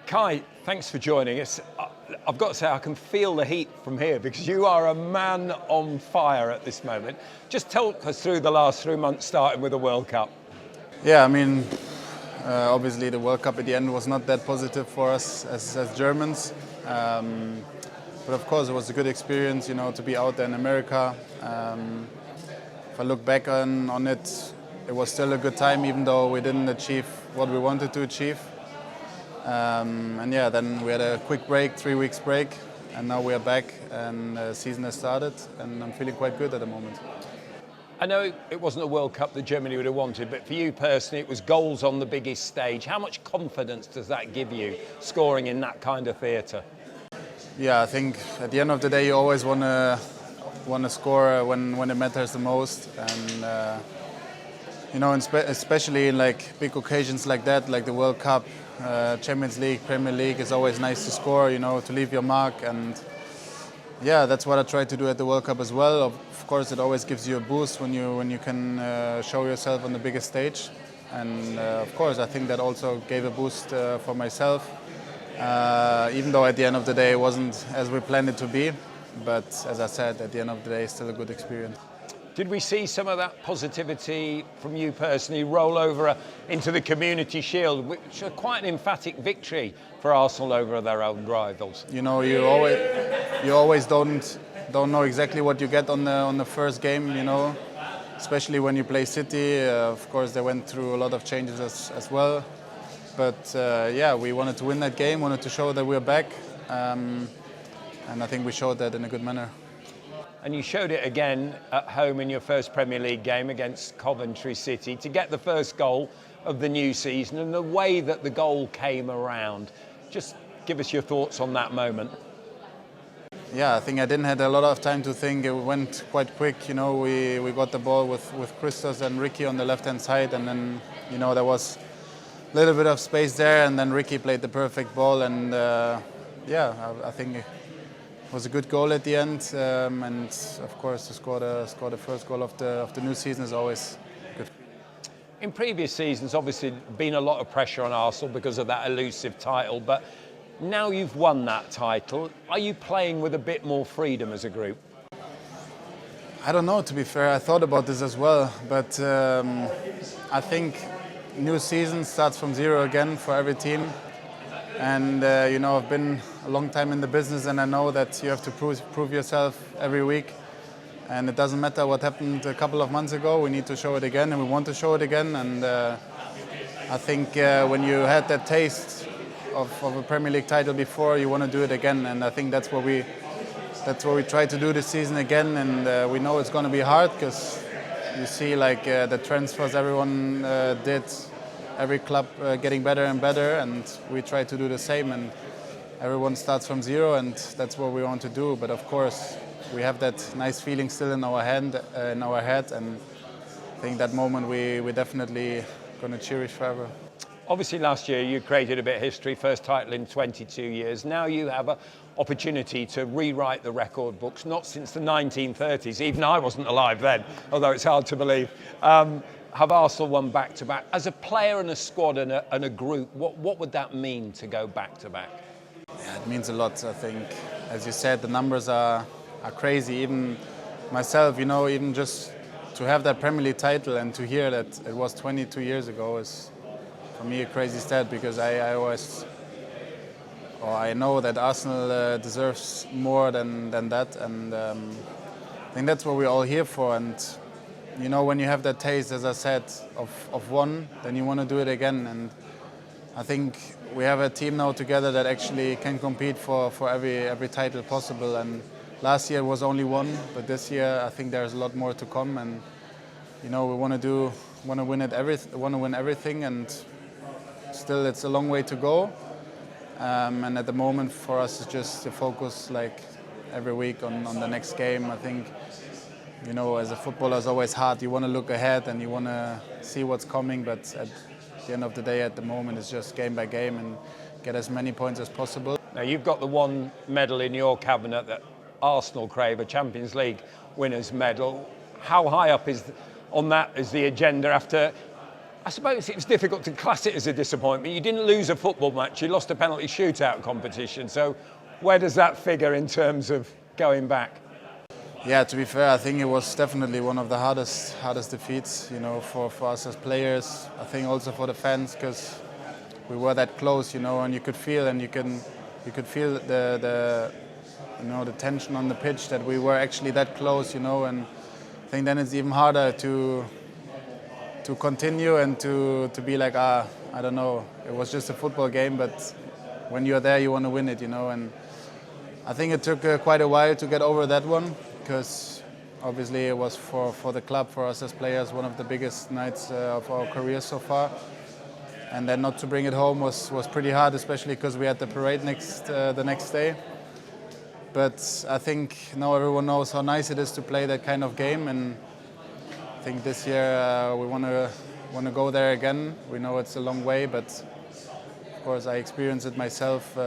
Kai, thanks for joining us. I've got to say, I can feel the heat from here because you are a man on fire at this moment. Just talk us through the last 3 months, starting with the World Cup. Yeah, I mean, obviously the World Cup at the end was not that positive for us as Germans. But of course, it was a good experience, to be out there in America. If I look back on it, it was still a good time, even though we didn't achieve what we wanted to achieve. And yeah, then we had a quick break, 3 weeks break, and now we are back and the season has started and I'm feeling quite good at the moment. I know it wasn't a World Cup that Germany would have wanted, but for you personally, it was goals on the biggest stage. How much confidence does that give you, scoring in that kind of theatre? Yeah, I think at the end of the day, you always want to score when it matters the most, and especially in like big occasions like that, like the World Cup, Champions League, Premier League, it's always nice to score, to leave your mark, and yeah, that's what I try to do at the World Cup as well. Of course, it always gives you a boost when you can show yourself on the biggest stage, and of course, I think that also gave a boost for myself. Even though at the end of the day it wasn't as we planned it to be, but as I said, at the end of the day, it's still a good experience. Did we see some of that positivity from you personally roll over into the Community Shield, which was quite an emphatic victory for Arsenal over their own rivals? You always don't know exactly what you get on the first game, especially when you play City. Of course, they went through a lot of changes as well. But yeah, we wanted to win that game, wanted to show that we're back, and I think we showed that in a good manner. And you showed it again at home in your first Premier League game against Coventry City to get the first goal of the new season, and the way that the goal came around. Just give us your thoughts on that moment. Yeah, I think I didn't have a lot of time to think. It went quite quick. We got the ball with Christos and Ricky on the left-hand side, and then there was a little bit of space there, and then Ricky played the perfect ball, and yeah, I think it was a good goal at the end, and of course to score the first goal of the new season is always good. In previous seasons, obviously, been a lot of pressure on Arsenal because of that elusive title, but now you've won that title. Are you playing with a bit more freedom as a group? I don't know, to be fair. I thought about this as well, but I think new season starts from zero again for every team, and I've been a long time in the business, and I know that you have to prove yourself every week, and it doesn't matter what happened a couple of months ago. We need to show it again, and we want to show it again, and I think when you had that taste of a Premier League title before, you want to do it again, and I think that's what we try to do this season again, and we know it's going to be hard because you see like the transfers everyone did, every club getting better and better, and we try to do the same, and everyone starts from zero, and that's what we want to do. But of course, we have that nice feeling still in our head, and I think that moment we're definitely going to cherish forever. Obviously, last year you created a bit of history, first title in 22 years. Now you have an opportunity to rewrite the record books, not since the 1930s. Even I wasn't alive then, although it's hard to believe. Have Arsenal won back-to-back? As a player and a squad and a group, what would that mean to go back-to-back? Yeah, it means a lot, I think. As you said, the numbers are crazy. Even myself, even just to have that Premier League title and to hear that it was 22 years ago is, for me, a crazy stat, because I know that Arsenal deserves more than that, and I think that's what we're all here for. And when you have that taste, as I said, of one, then you want to do it again. And I think we have a team now together that actually can compete for every title possible. And last year was only one, but this year I think there's a lot more to come. And we want to win everything, and still it's a long way to go. And at the moment for us it's just to focus like every week on the next game. I think as a footballer it's always hard. You want to look ahead and you want to see what's coming, but at the end of the day, at the moment, it's just game by game and get as many points as possible. Now you've got the one medal in your cabinet that Arsenal crave, a Champions League winners' medal. How high up on that is the agenda after I suppose it's difficult to class it as a disappointment. You didn't lose a football match, you lost a penalty shootout competition. So where does that figure in terms of going back? Yeah, to be fair, I think it was definitely one of the hardest defeats, for us as players. I think also for the fans, because we were that close, and you could feel the the tension on the pitch, that we were actually that close, and I think then it's even harder to continue and to be like, I don't know, it was just a football game, but when you're there, you want to win it, and I think it took quite a while to get over that one, because obviously it was for the club, for us as players, one of the biggest nights of our career so far. And then not to bring it home was pretty hard, especially because we had the parade the next day. But I think now everyone knows how nice it is to play that kind of game, and I think this year we want to go there again. We know it's a long way, but of course I experienced it myself.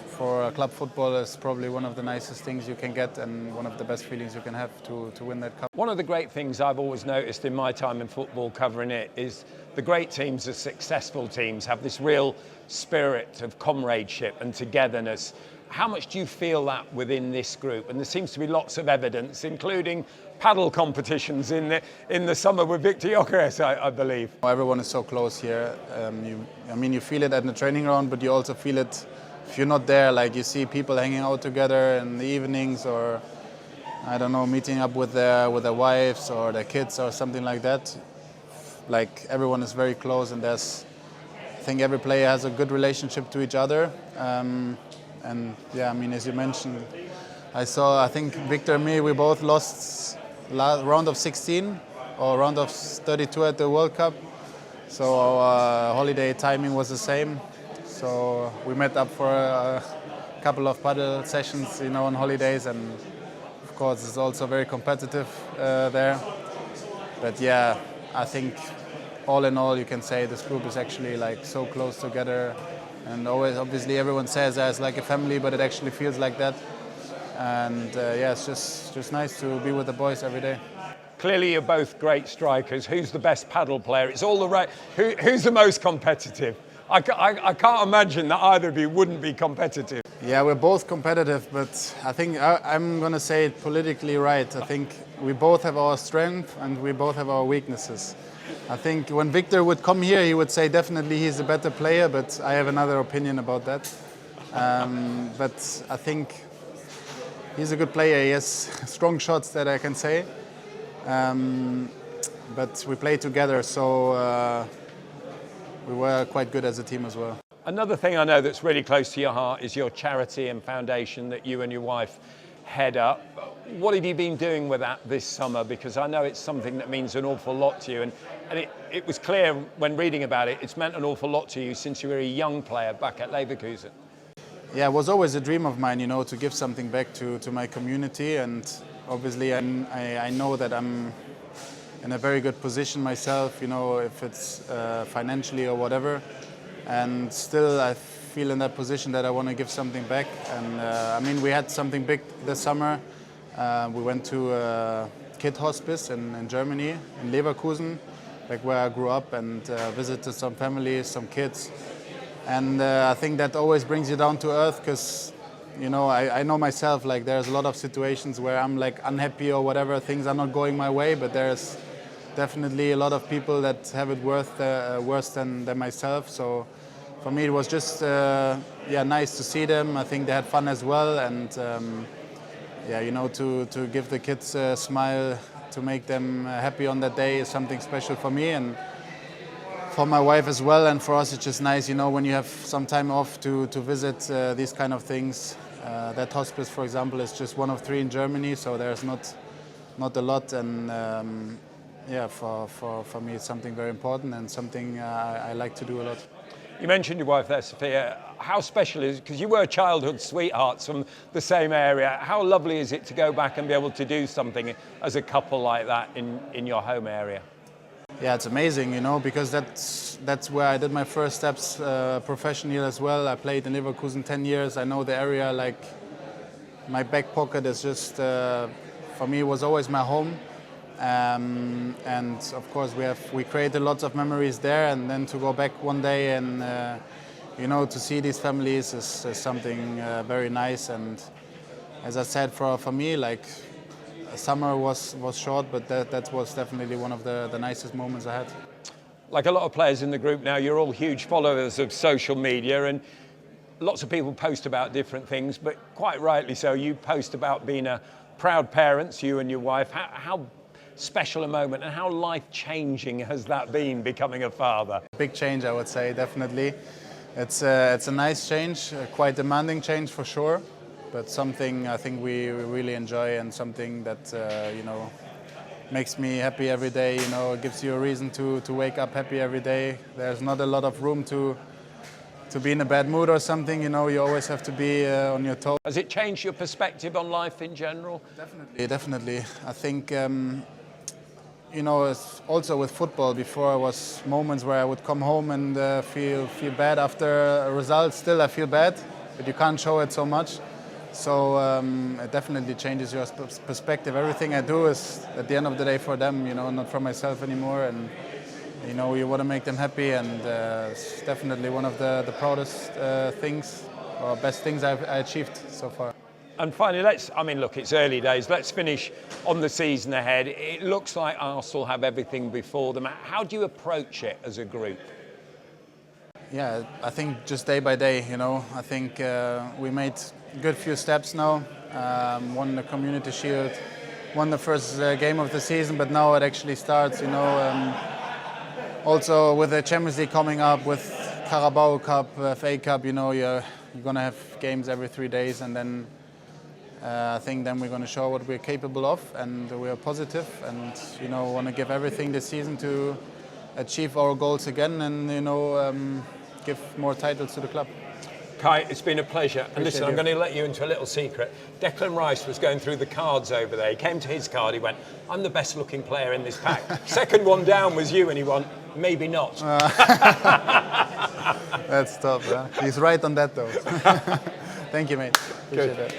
For club football is probably one of the nicest things you can get, and one of the best feelings you can have to win that cup. One of the great things I've always noticed in my time in football covering it is the great teams, the successful teams, have this real spirit of comradeship and togetherness. How much do you feel that within this group? And there seems to be lots of evidence, including Padel competitions in the summer with Victor Gyökeres, I believe. Everyone is so close here. You feel it at the training ground, but you also feel it if you're not there. Like, you see people hanging out together in the evenings, or I don't know, meeting up with their wives or their kids or something like that. Like, everyone is very close, and I think every player has a good relationship to each other. And yeah, as you mentioned, I think Victor and me, we both lost round of 16 or round of 32 at the World Cup. So our holiday timing was the same. So we met up for a couple of padel sessions, on holidays, and of course it's also very competitive there. But yeah, I think all in all, you can say this group is actually like so close together. And always, obviously, everyone says it's like a family, but it actually feels like that. And yeah, it's just nice to be with the boys every day. Clearly, you're both great strikers. Who's the best padel player? It's all the right. Who's the most competitive? I can't imagine that either of you wouldn't be competitive. Yeah, we're both competitive, but I think I'm going to say it politically right. I think we both have our strength and we both have our weaknesses. I think when Victor would come here, he would say definitely he's a better player, but I have another opinion about that. But I think he's a good player. He has strong shots, that I can say. But we play together, so we were quite good as a team as well. Another thing I know that's really close to your heart is your charity and foundation that you and your wife head up. What have you been doing with that this summer? Because I know it's something that means an awful lot to you, and it was clear when reading about it, it's meant an awful lot to you since you were a young player back at Leverkusen. Yeah, it was always a dream of mine, to give something back to my community, and obviously I know that I'm in a very good position myself, if it's financially or whatever, and still I feel in that position that I want to give something back. And we had something big this summer. We went to a kid hospice in Germany, in Leverkusen, like where I grew up, and visited some families, some kids. And I think that always brings you down to earth, because I know myself, like there's a lot of situations where I'm like unhappy or whatever, things are not going my way, but there's definitely a lot of people that have it worse than myself. So for me, it was just nice to see them. I think they had fun as well, and to give the kids a smile, to make them happy on that day is something special for me and for my wife as well. And for us, it's just nice, when you have some time off to visit these kind of things. That hospice, for example, is just one of 3 in Germany, so there's not a lot. And for me, it's something very important and something I like to do a lot. You mentioned your wife there, Sophia. How special is it? Because you were childhood sweethearts from the same area. How lovely is it to go back and be able to do something as a couple like that in your home area? Yeah, it's amazing, because that's where I did my first steps professionally as well. I played in Leverkusen 10 years. I know the area like my back pocket. Is just, for me, it was always my home. And of course we created lots of memories there, and then to go back one day and to see these families is something very nice. And as I said, for me, like, summer was short, but that was definitely one of the nicest moments I had. Like a lot of players in the group now, you're all huge followers of social media, and lots of people post about different things, but quite rightly so. You post about being a proud parents, you and your wife. How special a moment and how life-changing has that been, becoming a father? Big change, I would say, definitely. It's a nice change, quite demanding change for sure, but something I think we really enjoy, and something that makes me happy every day. It gives you a reason to wake up happy every day. There's not a lot of room to be in a bad mood or something. You always have to be on your toes. Has it changed your perspective on life in general? Definitely. I think also with football, before was moments where I would come home and feel bad after a result. Still I feel bad, but you can't show it so much. So it definitely changes your perspective. Everything I do is at the end of the day for them, not for myself anymore. And you want to make them happy, and it's definitely one of the proudest things or best things I achieved so far. And finally, look, it's early days. Let's finish on the season ahead. It looks like Arsenal have everything before them. How do you approach it as a group? Yeah, I think just day by day, I think we made a good few steps now. Won the Community Shield, won the first game of the season, but now it actually starts, also with the Champions League coming up, with Carabao Cup, FA Cup, you're going to have games every 3 days, and then I think then we're going to show what we're capable of, and we are positive, and want to give everything this season to achieve our goals again, and give more titles to the club. Kai, it's been a pleasure. And listen, I'm going to let you into a little secret. Declan Rice was going through the cards over there. He came to his card, he went, "I'm the best looking player in this pack." Second one down was you, and he went, "Maybe not." That's tough, huh? He's right on that though. Thank you, mate. Appreciate that.